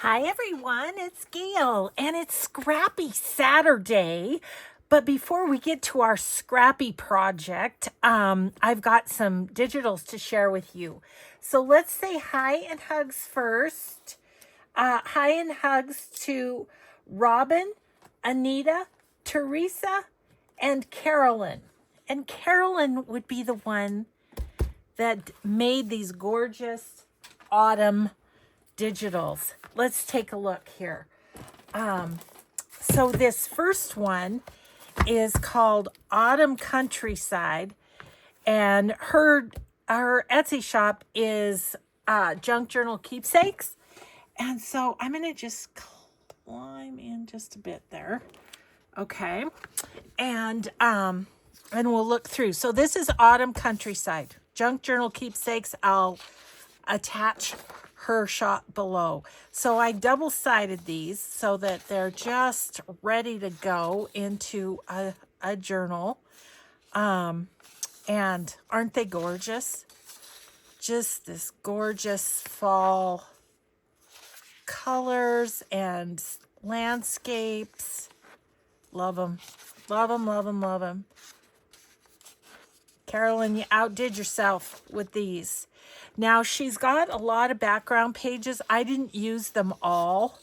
Hi everyone, it's Gail and it's Scrappy Saturday. But before we get to our Scrappy project, I've got some digitals to share with you. So let's say hi and hugs first. Hi and hugs to Robin, Anita, Teresa, and Carolyn. And Carolyn would be the one that made these gorgeous autumn digitals. Let's take a look here. So this first one is called Autumn Countryside, and her Etsy shop is Junk Journal Keepsakes. And so I'm gonna just climb in just a bit there. Okay. And we'll look through. So this is Autumn Countryside. Junk Journal Keepsakes. I'll attach her shop below. So I double-sided these so that they're just ready to go into a journal. And aren't they gorgeous? Just this gorgeous fall colors and landscapes. Love them. Love them, love them, love them. Carolyn, you outdid yourself with these. Now, she's got a lot of background pages. I didn't use them all,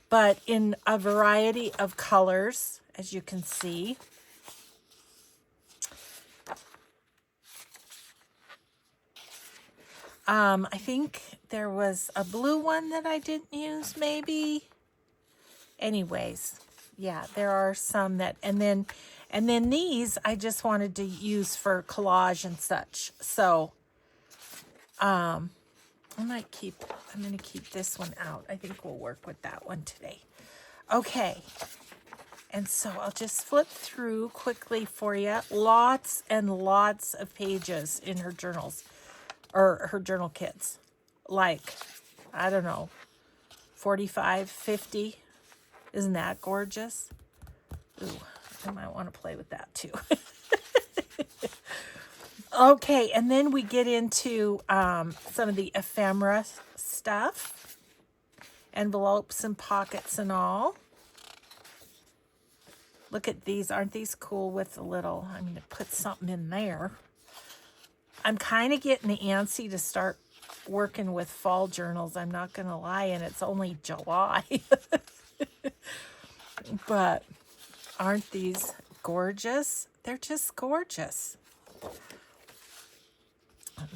but in a variety of colors, as you can see. I think there was a blue one that I didn't use, maybe. Anyways, yeah, there are some that, and then these I just wanted to use for collage and such. So, I'm going to keep this one out. I think we'll work with that one today. Okay. And so I'll just flip through quickly for you. Lots and lots of pages in her journals, or her journal kits. Like, I don't know, 45, 50. Isn't that gorgeous? Ooh, I might want to play with that too. Okay, and then we get into some of the ephemera stuff. Envelopes and pockets and all. Look at these. Aren't these cool with a little, I'm going to put something in there. I'm kind of getting antsy to start working with fall journals. I'm not going to lie, and it's only July. But aren't these gorgeous? They're just gorgeous.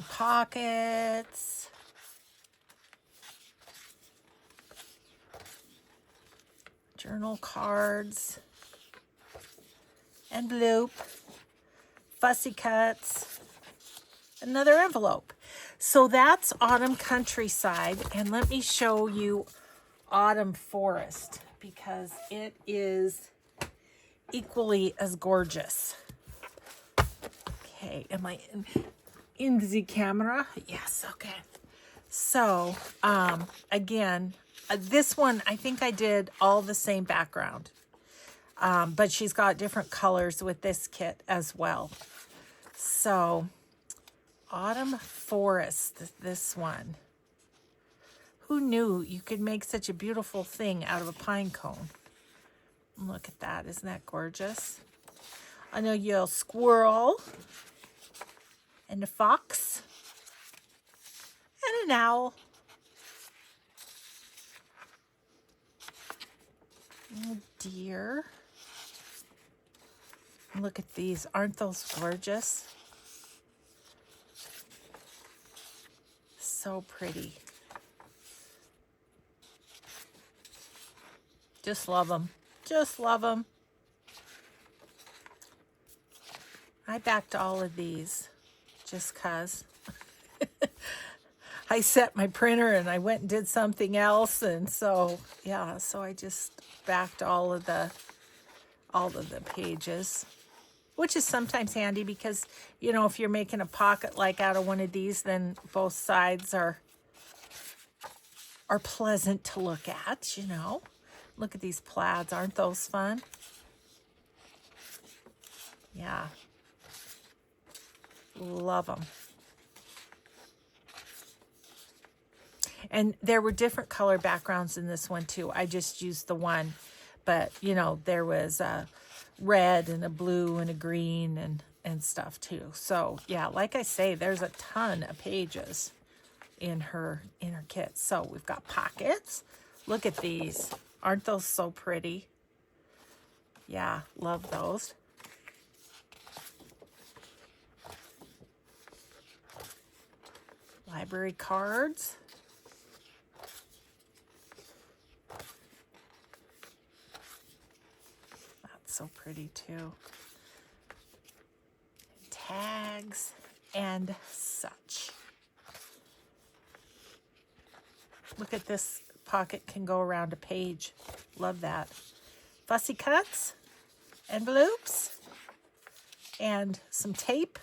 Pockets. Journal cards. Envelope. Fussy cuts. Another envelope. So that's Autumn Countryside. And let me show you Autumn Forest, because it is equally as gorgeous. Okay, am I in the camera? Yes, okay. So, again, this one, I think I did all the same background. But she's got different colors with this kit as well. So, Autumn Forest, this one. Who knew you could make such a beautiful thing out of a pine cone? Look at that. Isn't that gorgeous? I know you'll squirrel and a fox and an owl. Oh, dear. Look at these. Aren't those gorgeous? So pretty. Just love them. Just love them. I backed all of these just because. I set my printer and I went and did something else, and so yeah, so I just backed all of the pages, which is sometimes handy because, you know, if you're making a pocket like out of one of these, then both sides are pleasant to look at, you know. Look at these plaids. Aren't those fun? Yeah. Love them. And there were different color backgrounds in this one too. I just used the one, but you know, there was a red and a blue and a green and stuff too. So yeah, like I say, there's a ton of pages in her kit. So we've got pockets. Look at these. Aren't those so pretty? Yeah, love those. Library cards. That's so pretty too. Tags and such. Look at this pocket, can go around a page. Love that. Fussy cuts, envelopes, and some tape,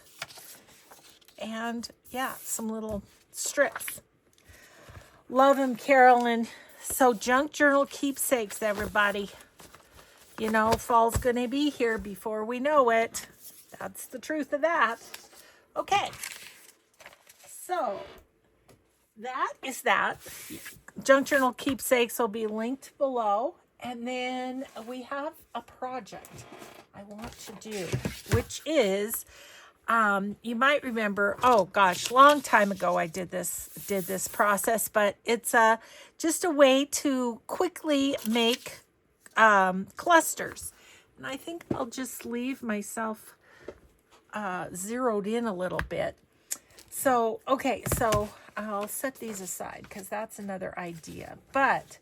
and yeah, some little strips. Love them, Carolyn. So Junk Journal Keepsakes, everybody. You know, fall's gonna be here before we know it. That's the truth of that. Okay, so that is that. Junk Journal Keepsakes will be linked below. And then we have a project I want to do, which is, you might remember, oh gosh, long time ago I did this process, but it's just a way to quickly make clusters. And I think I'll just leave myself zeroed in a little bit. So, okay, so I'll set these aside because that's another idea. But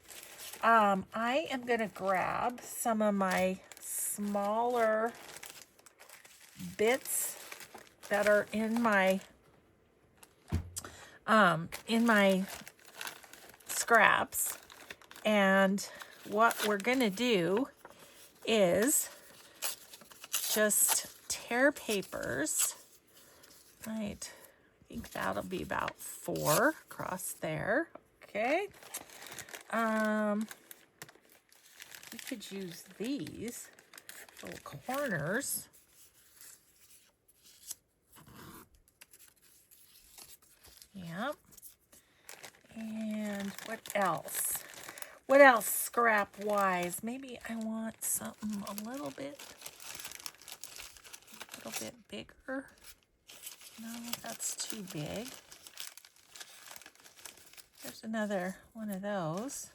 I am going to grab some of my smaller bits that are in my scraps. And what we're going to do is just tear papers. Right. I think that'll be about 4 across there. Okay. We could use these little corners. Yep. And what else? What else scrap-wise? Maybe I want something a little bit bigger. No, that's too big. There's another one of those.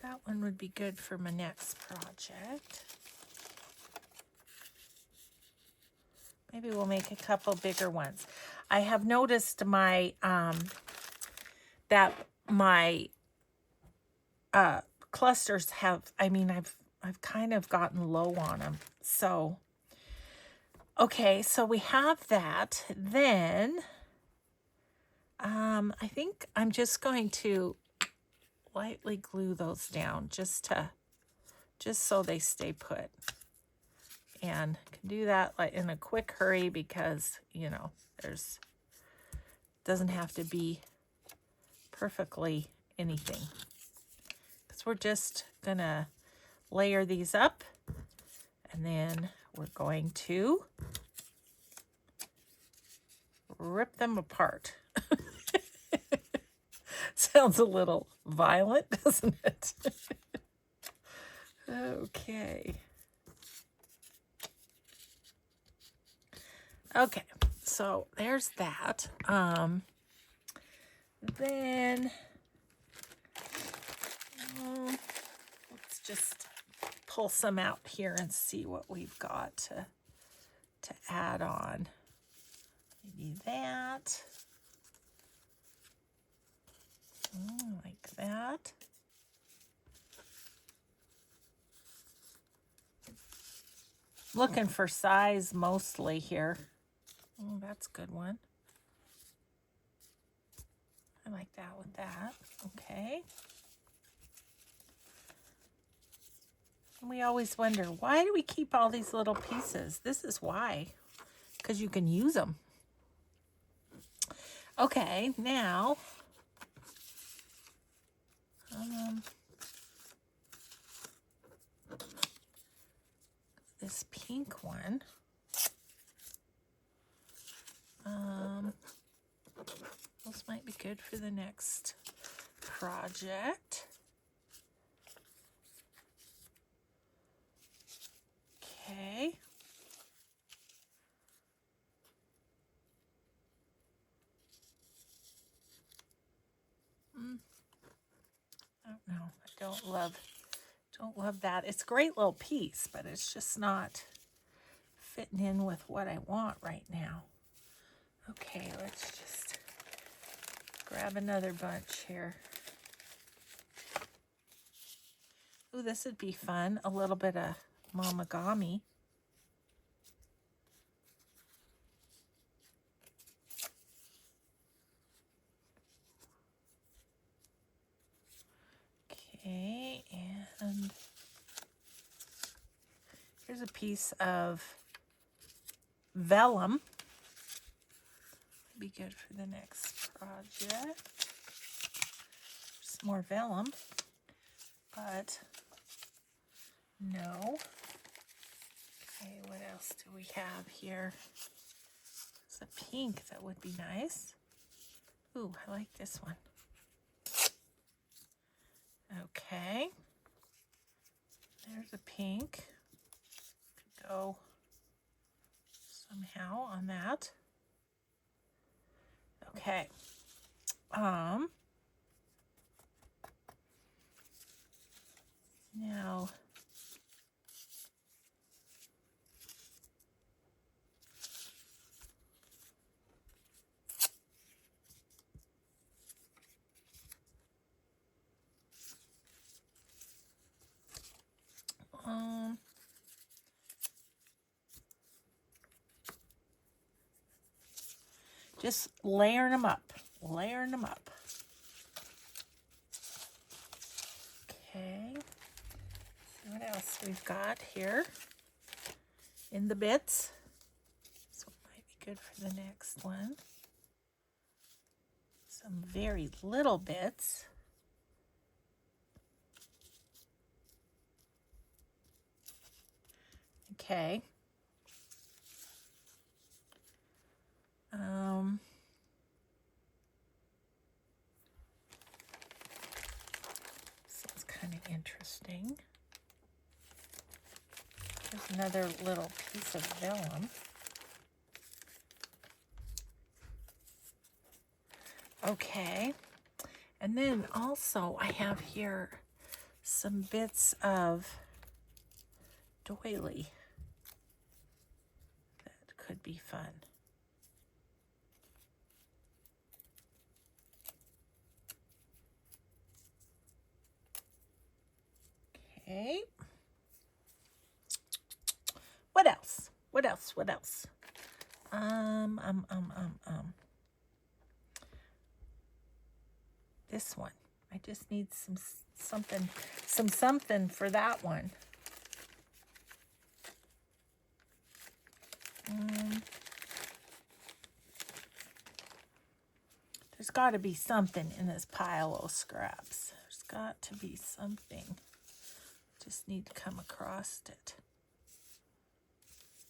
That one would be good for my next project. Maybe we'll make a couple bigger ones. I have noticed my that my clusters have, I mean, I've kind of gotten low on them. So okay, so we have that. Then I think I'm just going to lightly glue those down just so they stay put. And can do that like in a quick hurry because, you know, doesn't have to be perfectly anything. Because we're just gonna layer these up and then we're going to rip them apart. Sounds a little violent, doesn't it? Okay. Okay, so there's that. Then let's just pull some out here and see what we've got to add on. Maybe that. Like that. Looking for size mostly here. Oh, that's a good one. I like that with that. Okay. And we always wonder, why do we keep all these little pieces? This is why. Because you can use them. Okay, now this pink one. Those might be good for the next project. Okay. I don't know. I don't love that. It's a great little piece, but it's just not fitting in with what I want right now. Okay, let's just grab another bunch here. Ooh, this would be fun. A little bit of mamagami. Okay, and here's a piece of vellum. Be good for the next project. Some more vellum, but no. Okay, what else do we have here? It's a pink that would be nice. Ooh, I like this one. Okay. There's a pink. Could go somehow on that. Okay. Now just layering them up. Layering them up. Okay. See what else we've got here in the bits. So it might be good for the next one. Some very little bits. Okay. Sounds kind of interesting. There's another little piece of vellum. Okay. And then also I have here some bits of doily that could be fun. Okay. What else? What else? What else? This one. I just need something for that one. There's got to be something in this pile of scraps. There's got to be something. Just need to come across it.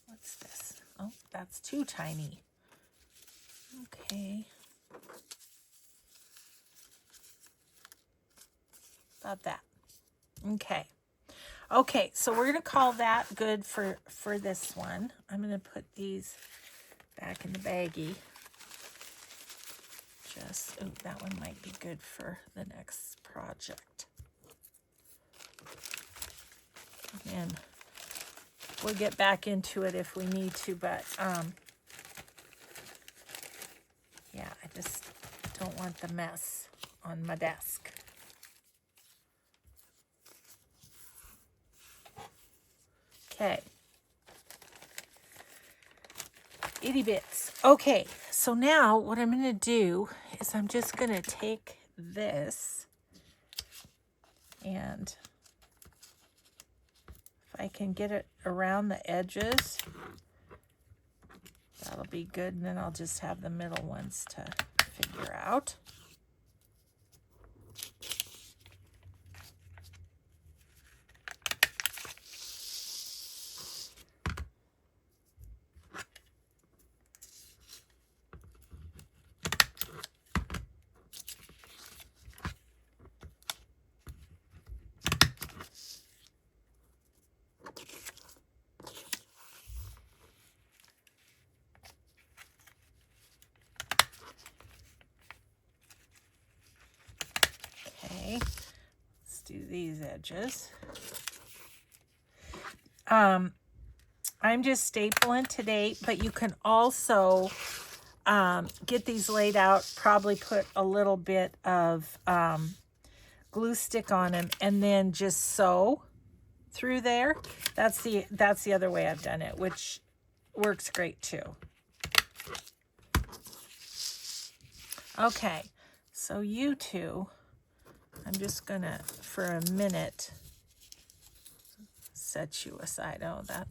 What's this? Oh, that's too tiny. Okay. About that. Okay. Okay, so we're going to call that good for this one. I'm going to put these back in the baggie. Oh, that one might be good for the next project. And we'll get back into it if we need to, but yeah, I just don't want the mess on my desk. Okay. Itty bits. Okay, so now what I'm going to do is I'm just going to take this and if I can get it around the edges, that'll be good. And then I'll just have the middle ones to figure out. Okay, let's do these edges. I'm just stapling today, but you can also get these laid out, probably put a little bit of glue stick on them, and then just sew through there. That's the other way I've done it, which works great too. Okay, so you two, I'm just gonna, for a minute, set you aside. Oh, I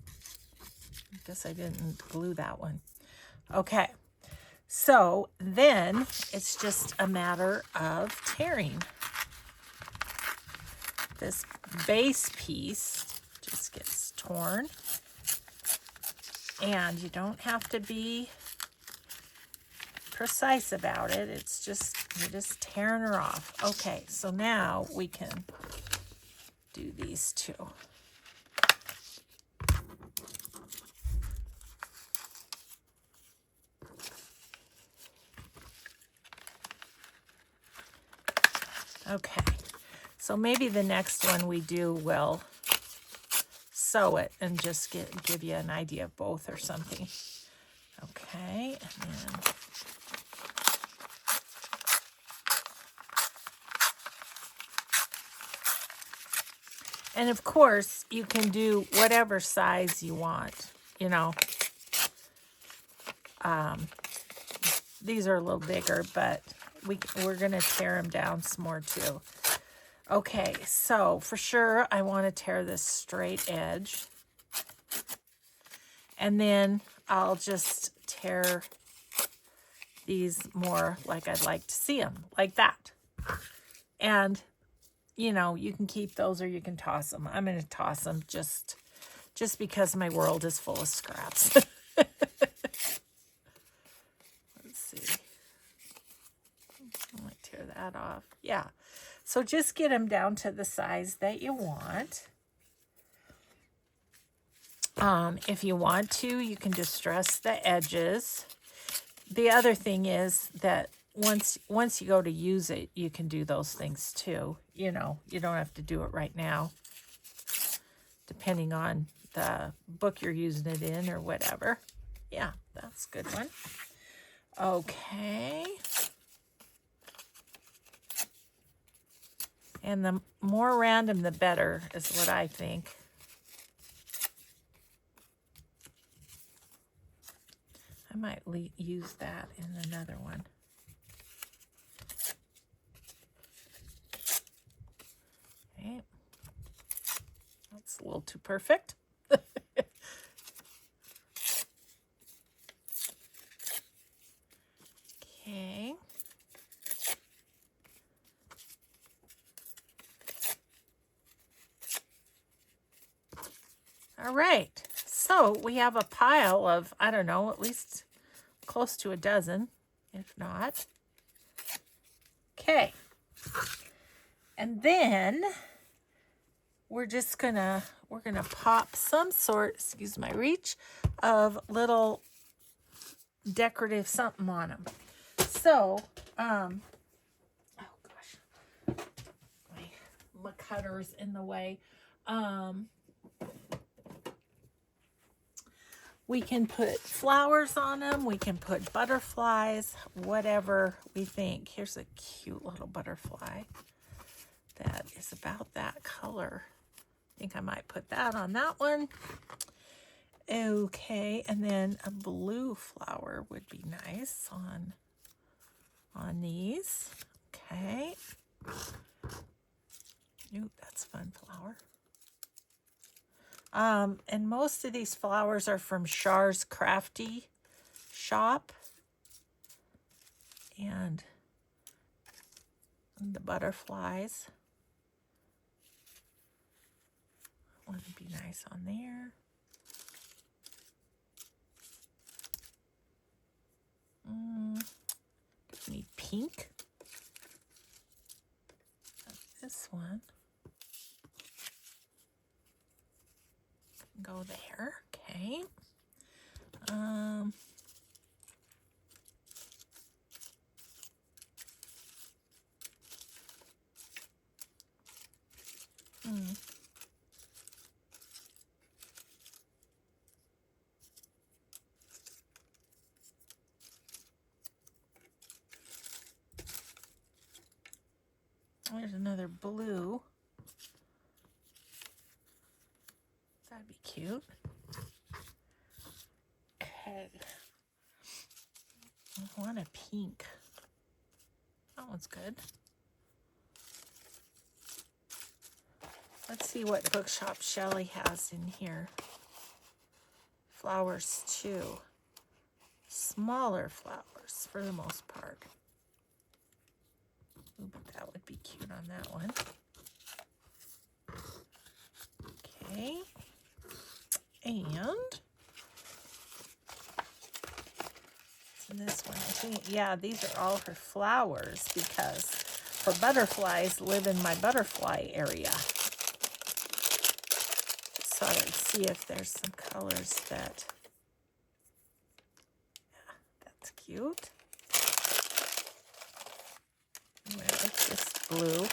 guess I didn't glue that one. Okay, so then it's just a matter of tearing. This base piece just gets torn, and you don't have to be precise about it. It's just, you're just tearing her off. Okay, so now we can do these two. Okay, so maybe the next one we do will sew it and just give you an idea of both or something. Okay, and then and of course, you can do whatever size you want, you know. These are a little bigger, but we're going to tear them down some more too. Okay, so for sure, I want to tear this straight edge. And then I'll just tear these more like I'd like to see them, like that. And you know, you can keep those or you can toss them. I'm going to toss them just because my world is full of scraps. Let's see. I might tear that off. Yeah. So just get them down to the size that you want. If you want to, you can distress the edges. The other thing is that once you go to use it, you can do those things too. You know, you don't have to do it right now, depending on the book you're using it in or whatever. Yeah, that's a good one. Okay. And the more random, the better, is what I think. I might use that in another one. Okay. That's a little too perfect. Okay. All right. So we have a pile of, I don't know, at least close to a dozen, if not. Okay. And then we're gonna pop some sort, excuse my reach, of little decorative something on them. So, oh gosh, my cutter's in the way. We can put flowers on them. We can put butterflies, whatever we think. Here's a cute little butterfly that is about that color. I think I might put that on that one. Okay, and then a blue flower would be nice on these. Okay. Ooh, that's a fun flower. And most of these flowers are from Char's Crafty shop. And the butterflies. That one would be nice on there. Need pink. This one. Go there. Okay. There's another blue. That'd be cute. Okay. I want a pink. That one's good. Let's see what Bookshop Shelly has in here. Flowers too. Smaller flowers for the most part. Ooh, but that would be cute on that one. Okay. And this one, I think, yeah, these are all her flowers because her butterflies live in my butterfly area. So let's see if there's some colors that, yeah, that's cute. Well, it's just blue.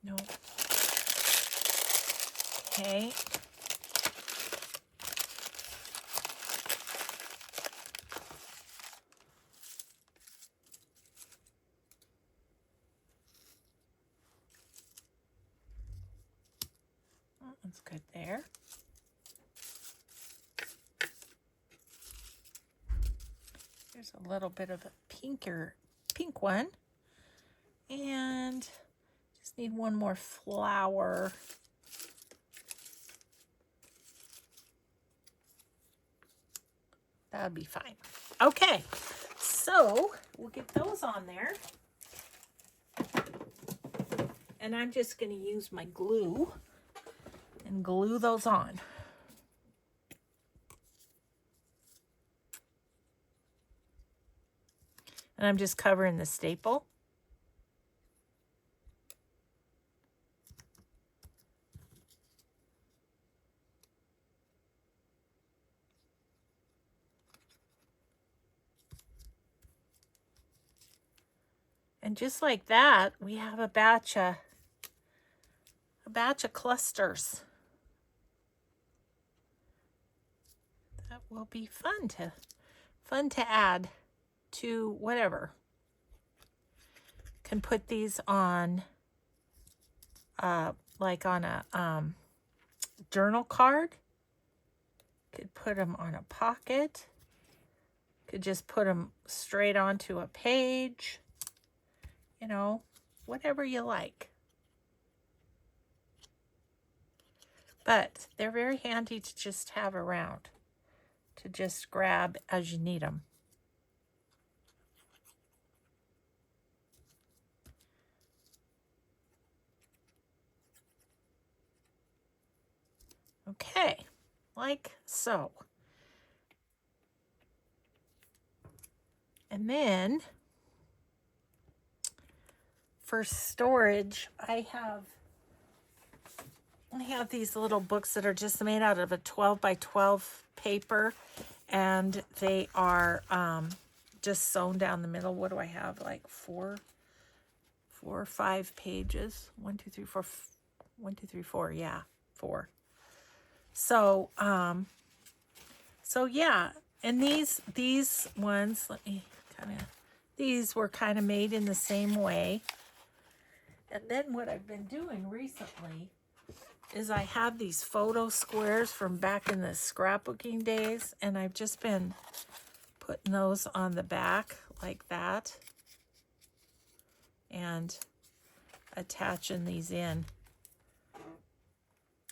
No. Okay. That's good there. There's a little bit of a pink one. And just need one more flower. That would be fine. Okay, so we'll get those on there. And I'm just going to use my glue and glue those on. And I'm just covering the staple. And just like that, we have a batch of clusters. That will be fun to add to whatever. Can put these on like on a journal card. Could put them on a pocket. Could just put them straight onto a page. You know, whatever you like. But they're very handy to just have around. To just grab as you need them. Okay, like so. And then for storage, I have these little books that are just made out of a 12 by 12 paper, and they are just sewn down the middle. What do I have? Like four or 5 pages. 1, 2, 3, 4. 1, 2, 3, 4. Yeah, 4. So yeah, and these ones, these were kind of made in the same way. And then what I've been doing recently is I have these photo squares from back in the scrapbooking days, and I've just been putting those on the back like that and attaching these in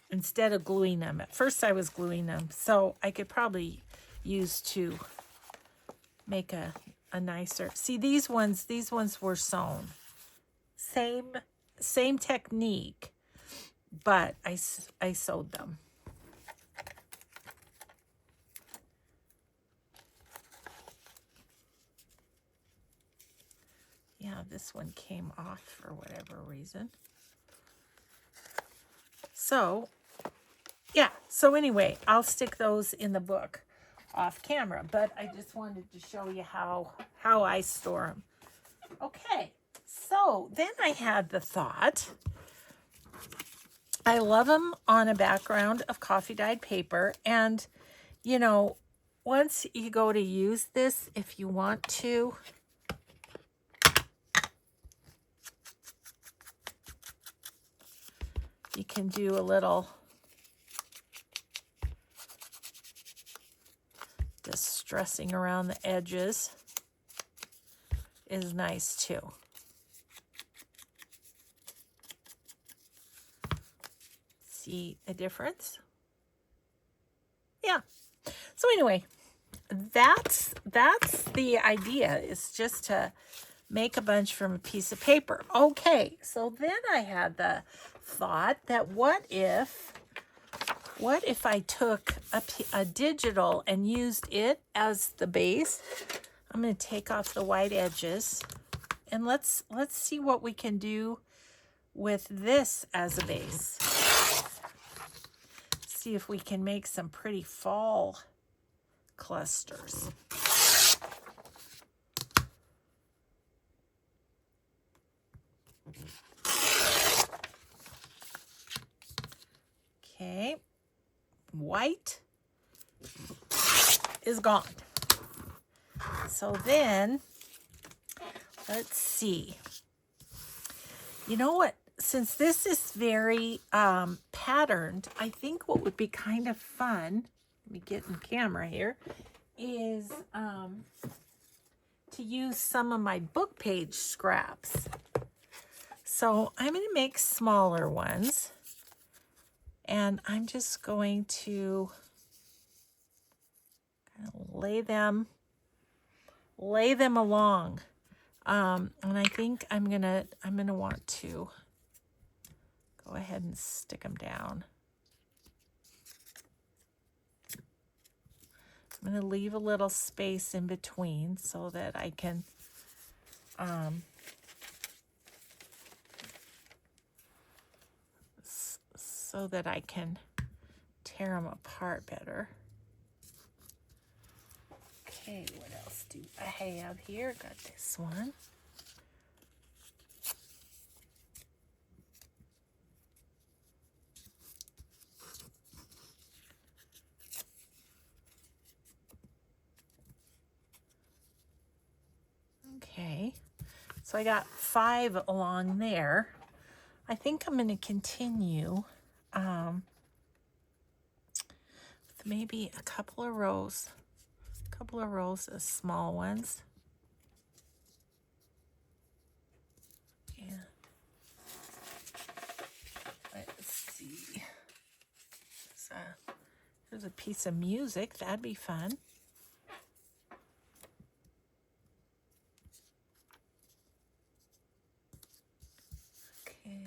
instead of gluing them. At first I was gluing them, so I could probably use to make a nicer. See, these ones were sewn. Same technique, but I sewed them. Yeah, this one came off for whatever reason. So, yeah. So anyway, I'll stick those in the book off camera, but I just wanted to show you how I store them. Okay, So then I had the thought, I love them on a background of coffee dyed paper. And, you know, once you go to use this, if you want to, you can do a little distressing around the edges is nice too. See a difference? Yeah. So anyway, that's the idea, is just to make a bunch from a piece of paper. Okay, so then I had the thought that what if I took a digital and used it as the base? I'm going to take off the white edges, and let's see what we can do with this as a base. See if we can make some pretty fall clusters. Okay, white is gone. So then, let's see. You know what? Since this is very patterned, I think what would be kind of fun, let me get in camera here, is to use some of my book page scraps. So I'm going to make smaller ones, and I'm just going to kind of lay them along. And I think I'm gonna want to go ahead and stick them down. I'm gonna leave a little space in between so that I can tear them apart better. Okay, what else do I have here? Got this one. Okay, so I got 5 along there. I think I'm going to continue with maybe a couple of rows of small ones. And let's see. There's a piece of music. That'd be fun. Okay.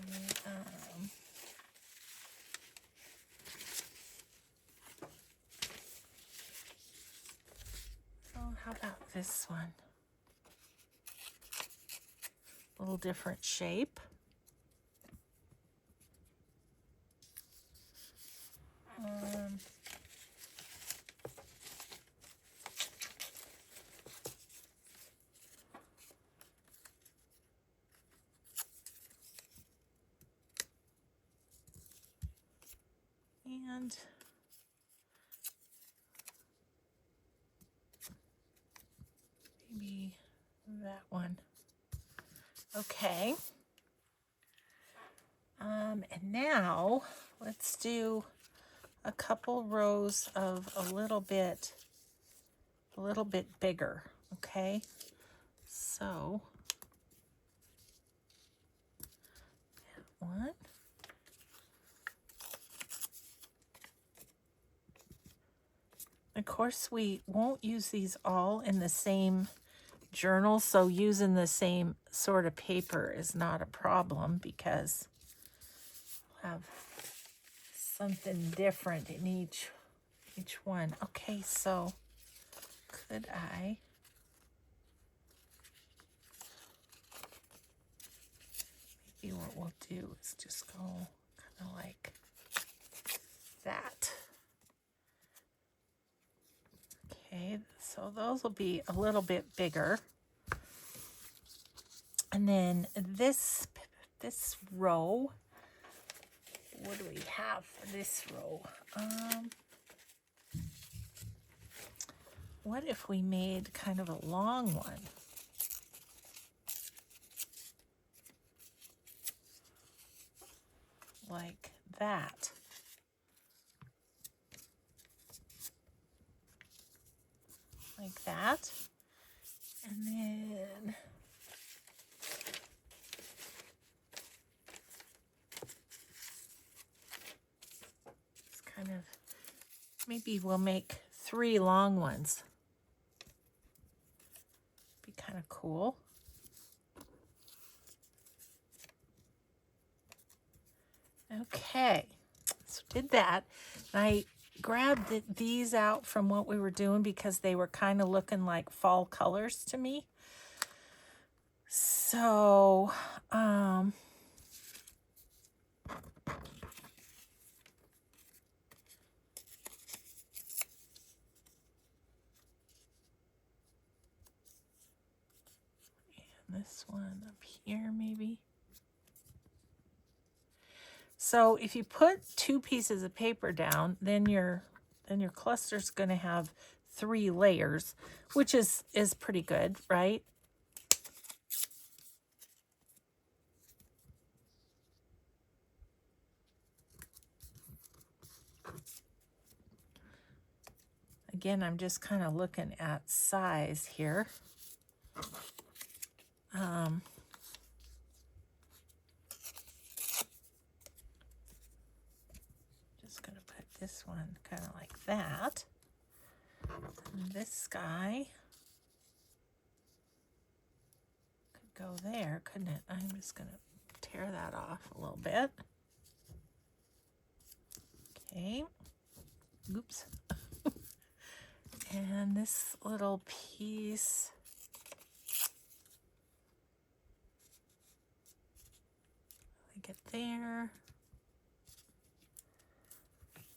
How about this one? A little different shape. And maybe that one. Okay. And now let's do a couple rows of a little bit bigger. Okay. So that one. Of course, we won't use these all in the same journal, so using the same sort of paper is not a problem because we'll have something different in each one. Okay, so could I maybe what we'll do is just go kind of like that. Okay, so those will be a little bit bigger. And then this row, what do we have for this row? What if we made kind of a long one? Like that. Like that. And then just kind of, maybe we'll make 3 long ones. Be kind of cool. Okay, so did that. And I grabbed these out from what we were doing because they were kind of looking like fall colors to me. So, this one up here maybe. So if you put 2 pieces of paper down, then your cluster's going to have 3 layers, which is pretty good, right? Again, I'm just kind of looking at size here. Just going to put this one kind of like that. And this guy could go there, couldn't it? I'm just going to tear that off a little bit. Okay. Oops. And this little piece, I get there.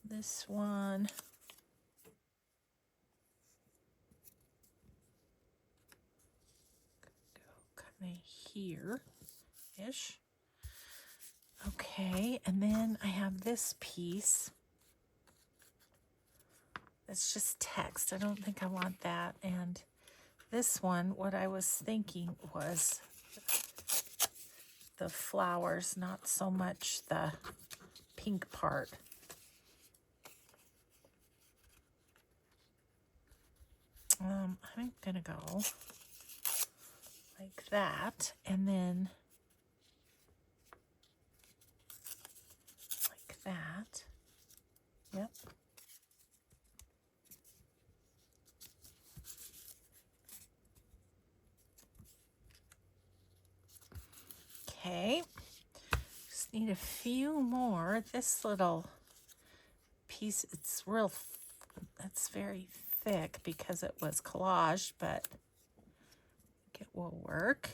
This one. Go kind of here-ish. Okay, and then I have this piece. It's just text. I don't think I want that. And this one, what I was thinking was the flowers, not so much the pink part. I'm gonna go like that, and then like that. Yep. Okay, just need a few more. This little piece, it's very thick because it was collaged, but I think it will work.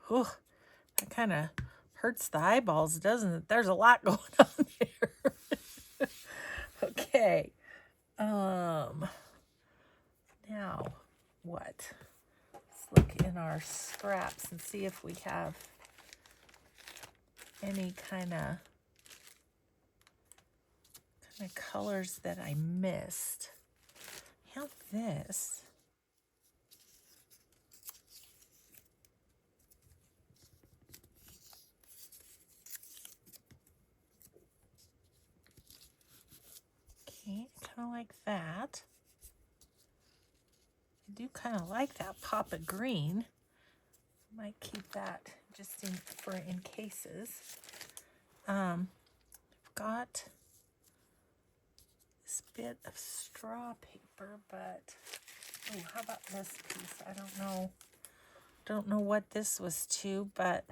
Whew, that kind of hurts the eyeballs, doesn't it? There's a lot going on there. Okay. Now what? Let's look in our scraps and see if we have any kind of colors that I missed. I have this. Okay, kind of like that. I do kind of like that pop of green. Might keep that just in cases. I've got this bit of straw paper, but oh, how about this piece? I don't know what this was to, but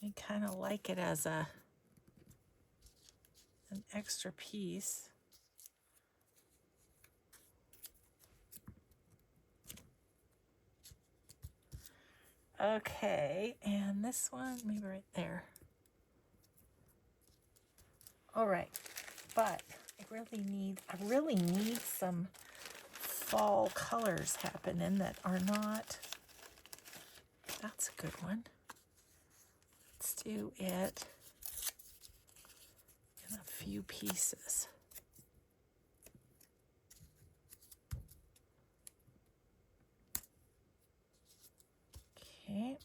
I kind of like it as an extra piece. Okay, and this one, maybe right there. All right, but I really need some fall colors happening that are not. That's a good one. Let's do it in a few pieces. Okay.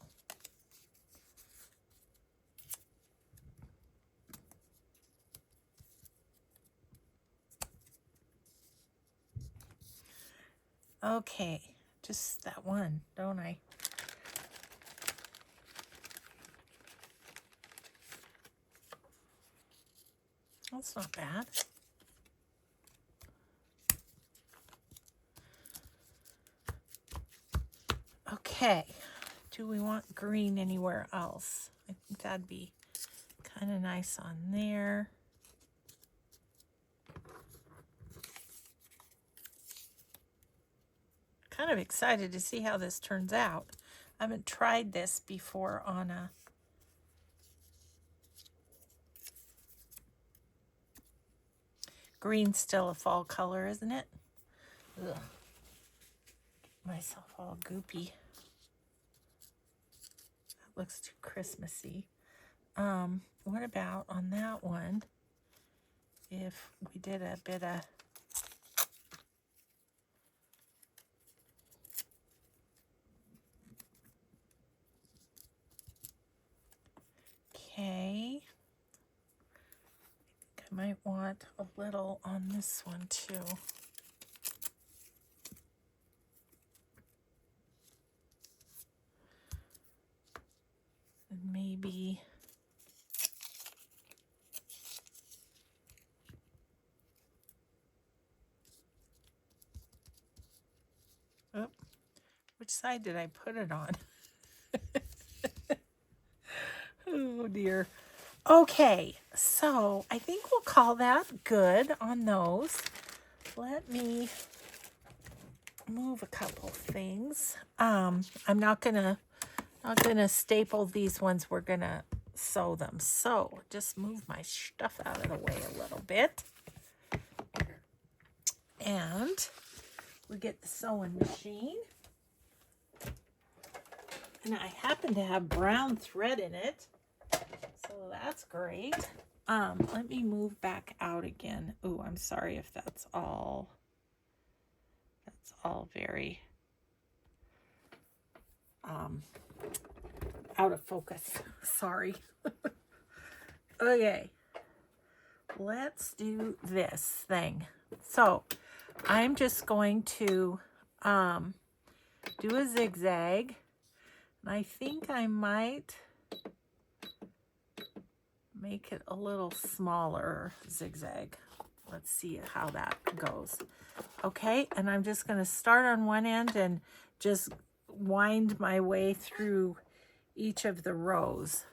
Okay, just that one, don't I? That's not bad. Okay, do we want green anywhere else? I think that'd be kind of nice on there. Kind of excited to see how this turns out. I haven't tried this before on a green's still a fall color, isn't it? Ugh. Myself all goopy. That looks too Christmassy. What about on that one if we did a bit of okay. I think I might want a little on this one too. And maybe oh, which side did I put it on? Oh dear. Okay, so I think we'll call that good on those. Let me move a couple things. I'm not gonna staple these ones. We're gonna sew them. So just move my stuff out of the way a little bit. And we get the sewing machine. And I happen to have brown thread in it. So that's great. Let me move back out again. Oh, I'm sorry if that's all very out of focus. Sorry. Okay. Let's do this thing. So I'm just going to do a zigzag. And I think I might make it a little smaller zigzag. Let's see how that goes. Okay, and I'm just going to start on one end and just wind my way through each of the rows.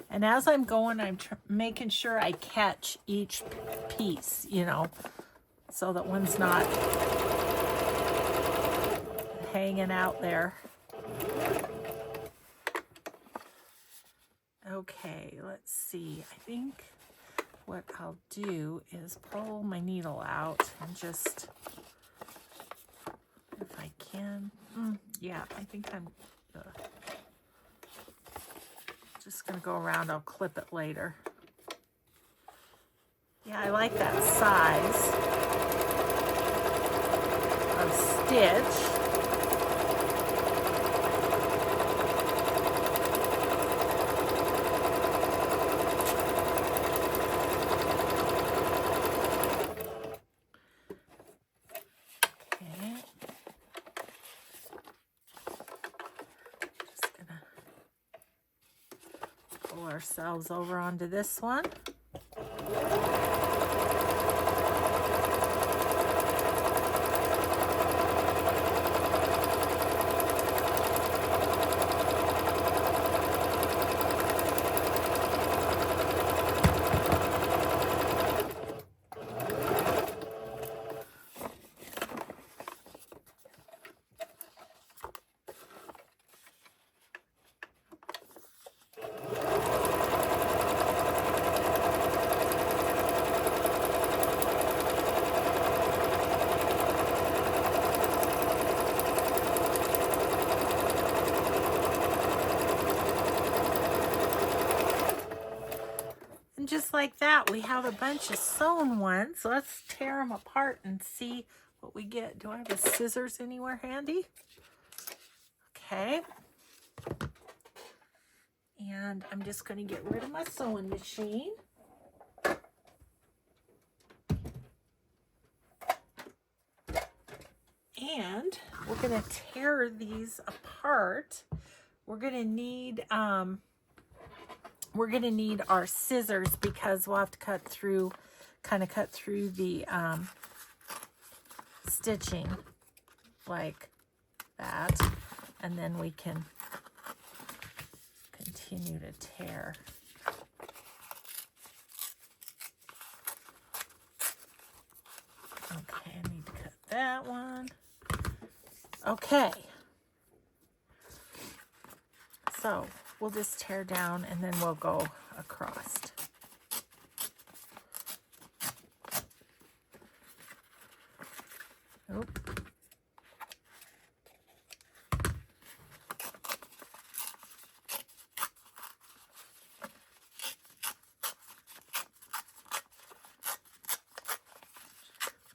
And as I'm going, I'm making sure I catch each piece, you know, so that one's not hanging out there. Okay, let's see. I think what I'll do is pull my needle out and just, if I can, yeah, I think I'm just gonna go around. I'll clip it later. Yeah, I like that size of stitch. Okay. Just gonna pull ourselves over onto this one. just like that, we have a bunch of sewn ones. So let's tear them apart and see what we get. Do I have a scissors anywhere handy? Okay. And I'm just going to get rid of my sewing machine. And we're going to tear these apart. We're going to need our scissors because we'll have to cut through the stitching like that, and then we can continue to tear. Okay, I need to cut that one. Okay, so we'll just tear down and then we'll go across. Oop.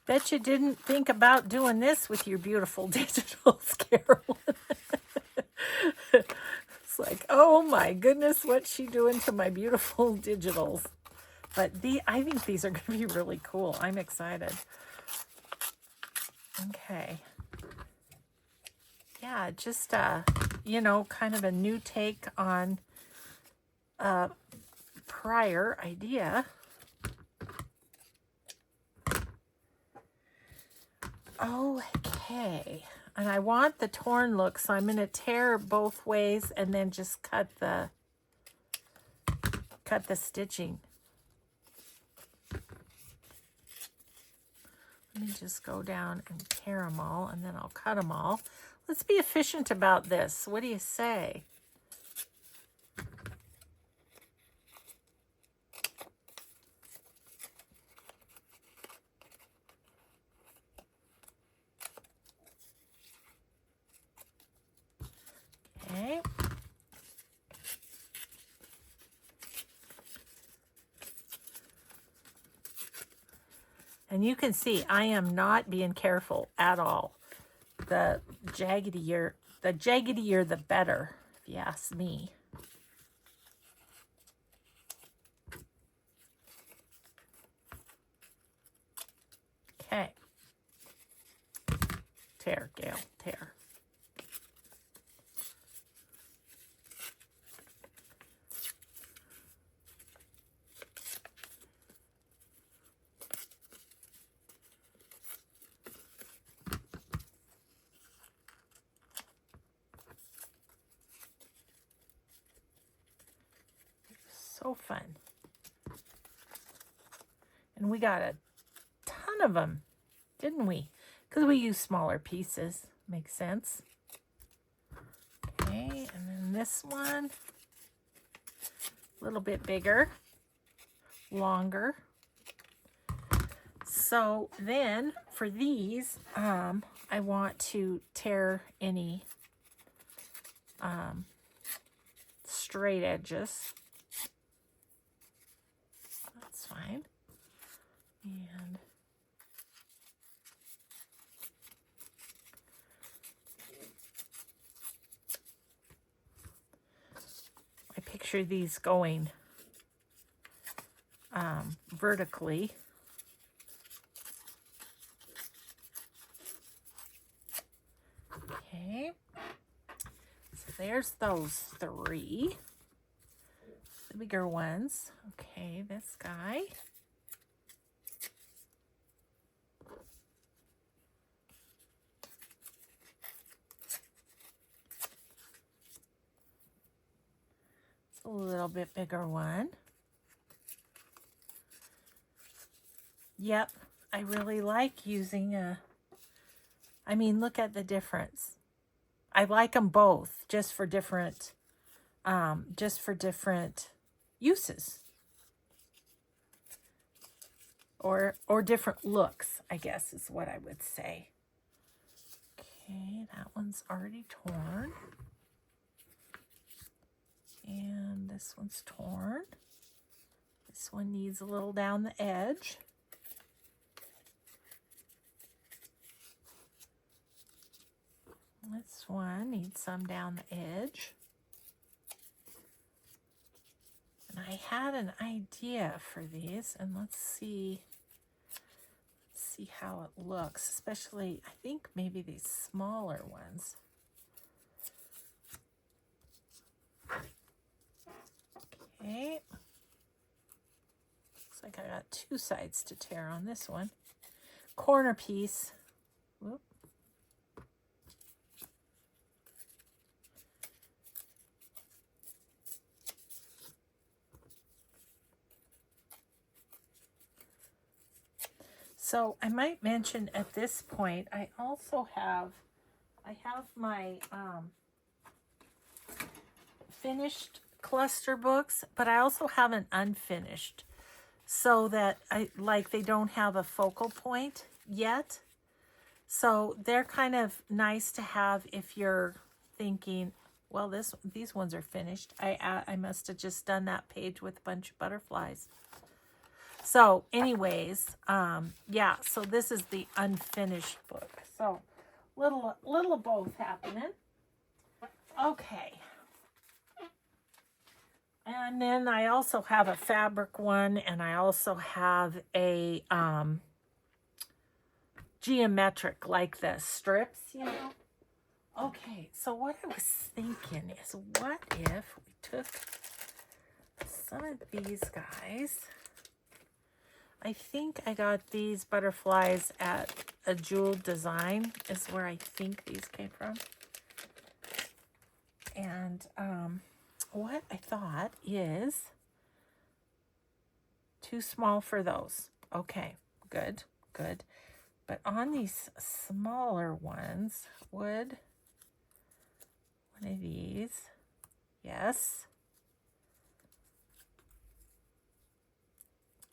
Bet you didn't think about doing this with your beautiful digitals, Carolyn. It's like, oh my goodness, what's she doing to my beautiful digitals? But I think these are going to be really cool. I'm excited. Okay. Yeah, just, you know, kind of a new take on a prior idea. Okay, and I want the torn look, so I'm going to tear both ways and then just cut the stitching. Let me just go down and tear them all, and then I'll cut them all. Let's be efficient about this. What do you say? Okay. And you can see I am not being careful at all. The jaggedier the better, if you ask me. Okay. Tear, Gail, tear. So fun. And we got a ton of them, didn't we? Because we use smaller pieces. Makes sense. Okay, and then this one, a little bit bigger, longer. So then for these, I want to tear any straight edges. That's fine. And I picture these going vertically. Okay, so there's those three, the bigger ones. Okay, this guy. It's a little bit bigger one. Yep, I really like using I mean, look at the difference. I like them both just for different uses. Or different looks, I guess is what I would say. Okay, that one's already torn. And this one's torn. This one needs a little down the edge. This one needs some down the edge. And I had an idea for these, and let's see how it looks, especially I think maybe these smaller ones. Okay. Looks like I got two sides to tear on this one. Corner piece. Whoop. So I might mention at this point, I have my finished cluster books, but I also have an unfinished, so that they don't have a focal point yet. So they're kind of nice to have if you're thinking, well, these ones are finished. I must have just done that page with a bunch of butterflies. So anyways, yeah, so this is the unfinished book. So little of both happening. Okay. And then I also have a fabric one, and I also have a geometric, like the strips, you know. Okay, so what I was thinking is, what if we took some of these guys? I think I got these butterflies at a Jeweled Design, is where I think these came from. And what I thought is too small for those. Okay, good. But on these smaller ones, would one of these, yes.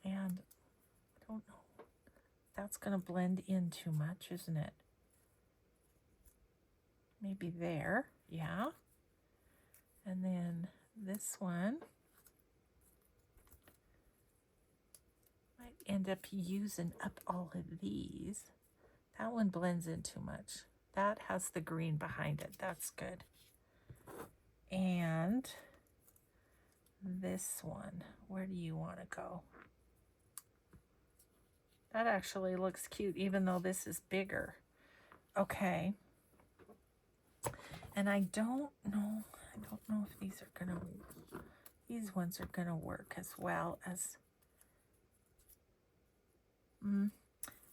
And I don't know, that's going to blend in too much, isn't it? Maybe there, yeah. And then this one might end up using up all of these. That one blends in too much. That has the green behind it. That's good. And this one, where do you want to go? That actually looks cute, even though this is bigger. Okay. And I don't know if these ones are gonna work as well as,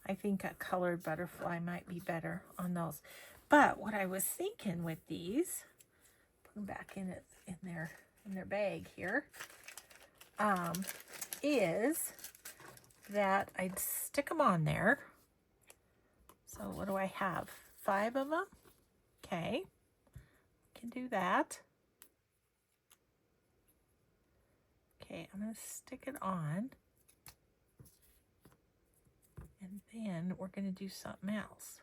I think a colored butterfly might be better on those. But what I was thinking with these, put them back in their bag here, is that I'd stick them on there. So what do I have? 5 of them? Okay, can do that. Okay, I'm going to stick it on. And then we're going to do something else.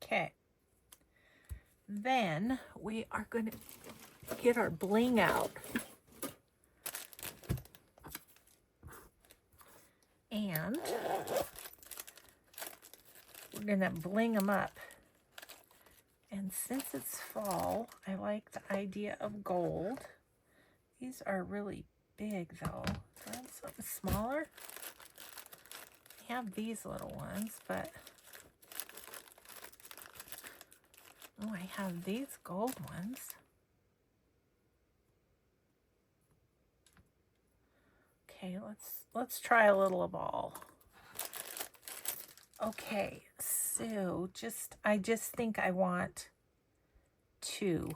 Okay. Then we are going to get our bling out. And we're going to bling them up. And since it's fall, I like the idea of gold. These are really big though. Do I have something smaller? I have these little ones, but oh, I have these gold ones. Okay, let's try a little of all. Okay, so I just think I want 2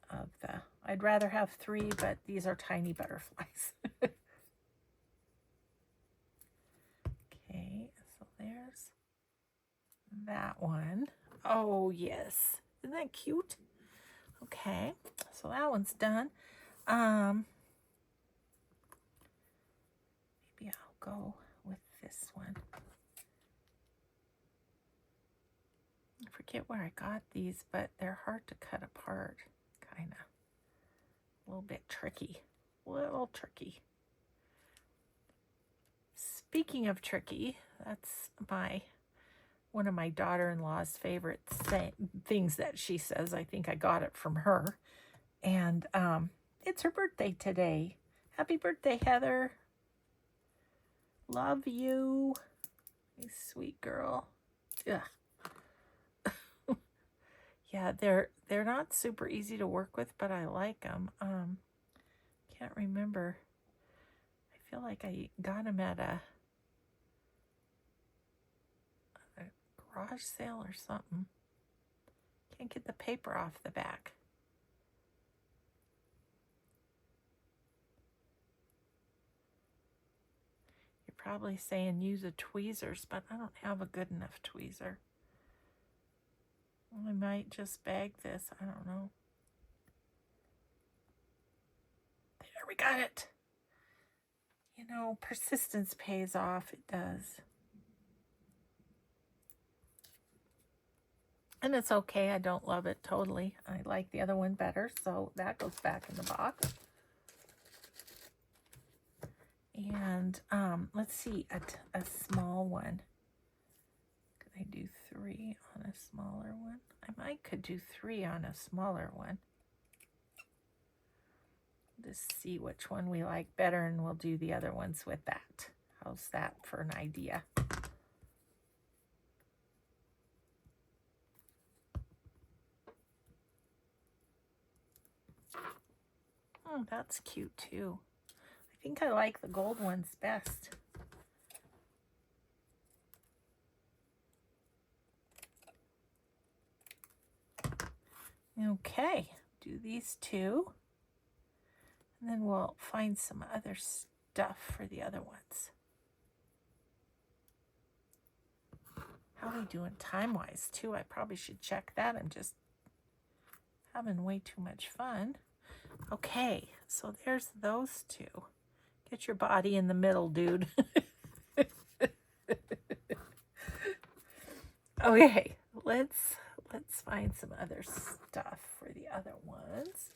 of the, I'd rather have 3, but these are tiny butterflies. Okay, so that one. Oh, yes. Isn't that cute? Okay, so that one's done. Maybe I'll go with this one. I forget where I got these, but they're hard to cut apart, kind of. A little bit tricky. Little tricky. Speaking of tricky, that's one of my daughter-in-law's favorite things that she says. I think I got it from her. And it's her birthday today. Happy birthday, Heather. Love you. You sweet girl. Ugh. Yeah, they're not super easy to work with, but I like them. Can't remember. I feel like I got them at a garage sale or something. Can't get the paper off the back. You're probably saying use a tweezers, but I don't have a good enough tweezer. I might just bag this. I don't know. There, we got it. You know, persistence pays off. It does. And it's okay. I don't love it totally. I like the other one better, so that goes back in the box. And let's see, a small one. Could I do 3 on a smaller one? I could do 3 on a smaller one. Just see which one we like better, and we'll do the other ones with that. How's that for an idea? Oh, that's cute too. I think I like the gold ones best. Okay, do these 2. And then we'll find some other stuff for the other ones. How are we doing time-wise too? I probably should check that. I'm just having way too much fun. Okay, so there's those 2. Get your body in the middle, dude. Okay, let's find some other stuff for the other ones.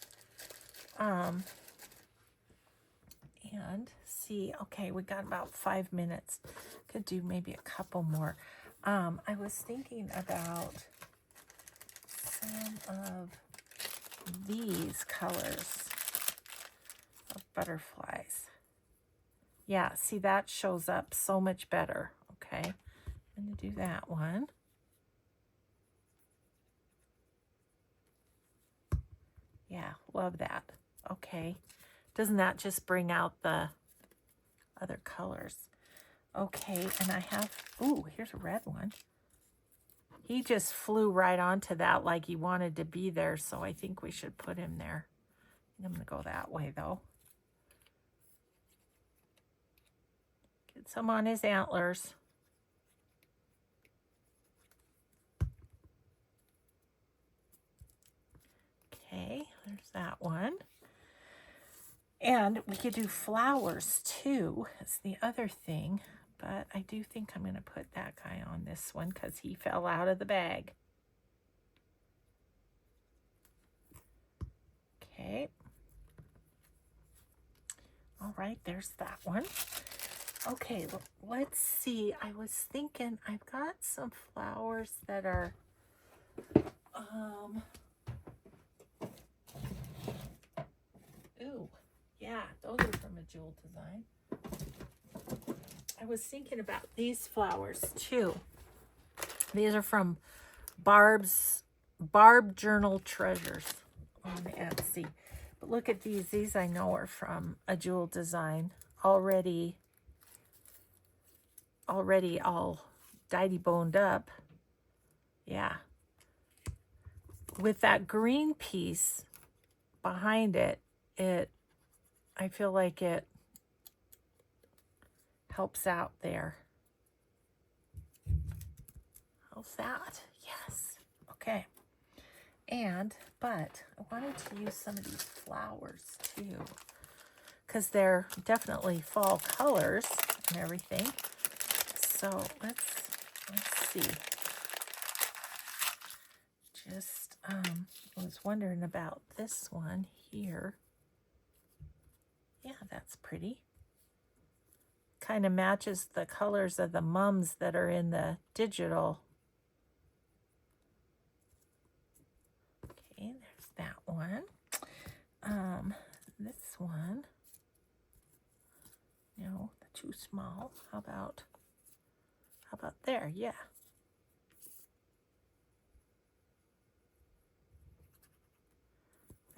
And see, okay, we got about 5 minutes. Could do maybe a couple more. I was thinking about some of these colors of butterflies. Yeah, see, that shows up so much better. Okay, I'm going to do that one. Yeah, love that. Okay, doesn't that just bring out the other colors? Okay, and I have, ooh, here's a red one. He just flew right onto that like he wanted to be there, so I think we should put him there. I'm going to go that way, though. Get some on his antlers. Okay, there's that one. And we could do flowers, too, is the other thing. But I do think I'm going to put that guy on this one because he fell out of the bag. Okay. All right, there's that one. Okay, let's see. I was thinking I've got some flowers that are, ooh, yeah, those are from a Jewel Design. I was thinking about these flowers too. These are from Barb Journal Treasures on Etsy. But look at these. These I know are from a Jewel Design. Already all dyed boned up. Yeah. With that green piece behind it, I feel like it helps out there. How's that? Yes. Okay. But I wanted to use some of these flowers too, because they're definitely fall colors and everything. So let's see. Just I was wondering about this one here. Yeah, that's pretty. Kind of matches the colors of the mums that are in the digital. Okay, there's that one. This one. No, too small. How about there? Yeah.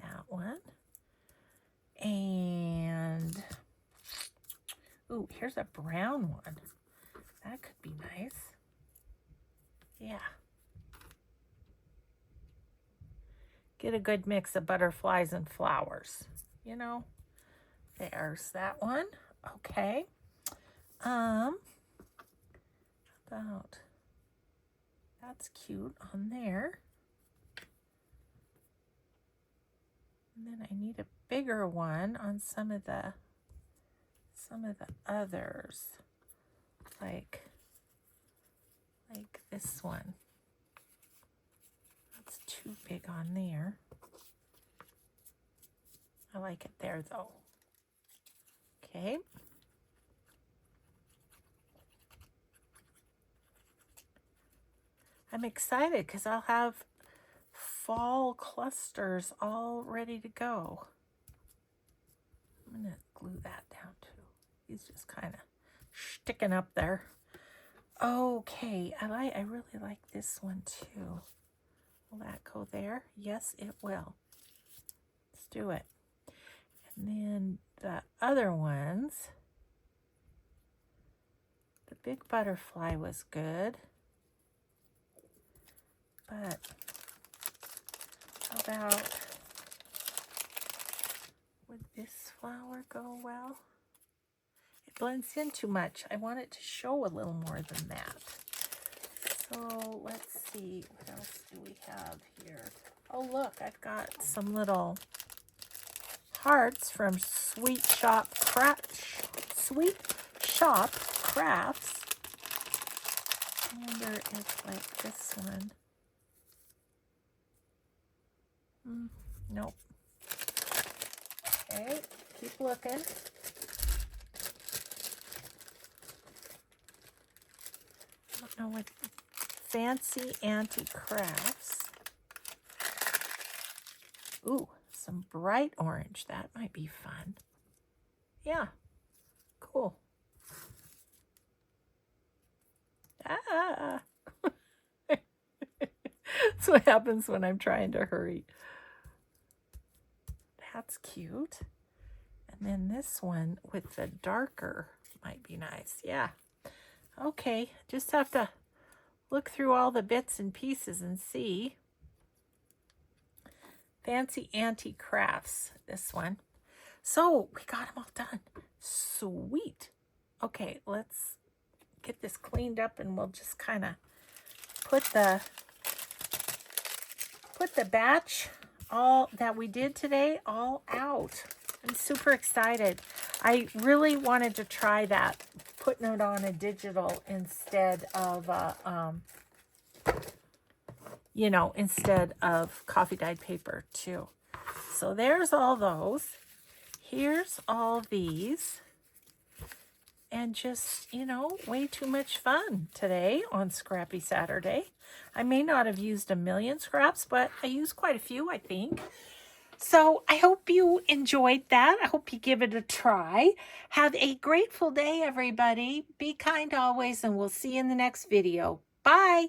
That one. And ooh, here's a brown one. That could be nice. Yeah. Get a good mix of butterflies and flowers. You know, there's that one. Okay. About that's cute on there. And then I need a bigger one on some of the others, like this one. That's too big on there. I like it there though. Okay. I'm excited because I'll have fall clusters all ready to go. I'm going to glue that down too. He's just kind of sticking up there. Okay, I really like this one too. Will that go there? Yes, it will. Let's do it. And then the other ones, the big butterfly was good. But how about, would this flower go well? It blends in too much. I want it to show a little more than that. So let's see, what else do we have here? Oh look, I've got some little hearts from Sweet Shop Crafts. I wonder if like this one. Nope. Okay, keep looking. I don't know what. Fancy Auntie Crafts. Ooh, some bright orange. That might be fun. Yeah, cool. Ah. That's what happens when I'm trying to hurry. That's cute. And then this one with the darker might be nice. Yeah. Okay, just have to look through all the bits and pieces and see. Fancy Auntie Crafts, this one. So we got them all done. Sweet. Okay, let's get this cleaned up and we'll just kind of put the batch all that we did today all out. I'm super excited. I really wanted to try that, putting it on a digital instead of instead of coffee dyed paper too. So there's all those. Here's all these. And just, way too much fun today on Scrappy Saturday. I may not have used a million scraps, but I used quite a few, I think. So I hope you enjoyed that. I hope you give it a try. Have a grateful day, everybody. Be kind always, and we'll see you in the next video. Bye.